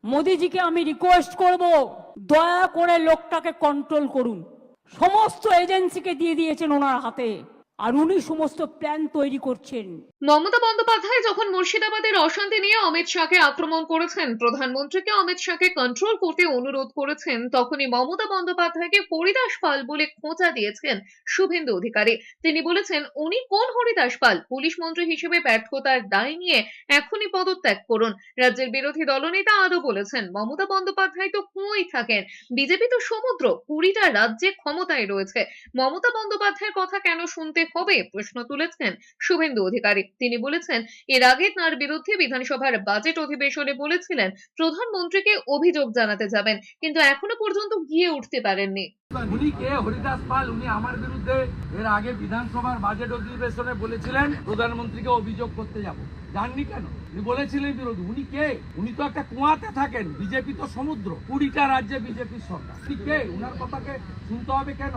মোদিজিকে আমি রিকোয়েস্ট করব, দয়া করে লোকটাকে কন্ট্রোল করুন। সমস্ত এজেন্সিকে দিয়ে দিয়েছেন ওনার হাতে, আর উনি সমস্ত প্ল্যান তৈরি করছেন। মমতা বন্দ্যোপাধ্যায় যখন মুর্শিদাবাদের অশান্তি নিয়ে অমিত শাহকে আক্রমণ করেছেন, প্রধানমন্ত্রীকে অমিত শাহকে কন্ট্রোল করতে অনুরোধ করেছেন, তখনই মমতা বন্দ্যোপাধ্যায়কে হরিদাস পাল বলে খোঁচা দিয়েছেন শুভেন্দু অধিকারী। তিনি বলেছেন, উনি কোন হরিদাস পাল? পুলিশ মন্ত্রী হিসেবে ব্যর্থতার দায় নিয়ে এখনই পদত্যাগ করুন। রাজ্যের বিরোধী দলনেতা আরো বলেছেন, মমতা বন্দ্যোপাধ্যায় তো কুঁয়োই থাকেন, বিজেপি তো সমুদ্র, 20টা রাজ্যে ক্ষমতায় রয়েছে, মমতা বন্দ্যোপাধ্যায়ের কথা কেন শুনতে হবে? প্রশ্ন তুলেছেন শুভেন্দু অধিকারী। তিনি বলেছেন, এর আগে তার বিরুদ্ধে বিধানসভার বাজেট অধিবেশনে বলেছিলেন প্রধানমন্ত্রীকে অভিযোগ জানাতে যাবেন, কিন্তু এখনো পর্যন্ত গিয়ে উঠতে পারেননি। উনি কে? হরিদাস পাল। উনি আমার বিরুদ্ধে এর আগে বিধানসভার বাজেট অধিবেশনে বলেছিলেন প্রধানমন্ত্রীকে অভিযোগ করতে যাব। জাননি কেন? উনি বলেছিলেন বিরোধী। উনি কে? উনি তো একটা কুয়াতে থাকেন, বিজেপি তো সমুদ্র, 20টা রাজ্যে বিজেপির সরকার। উনি কে? উনার কথাকে শুনতে হবে কেন?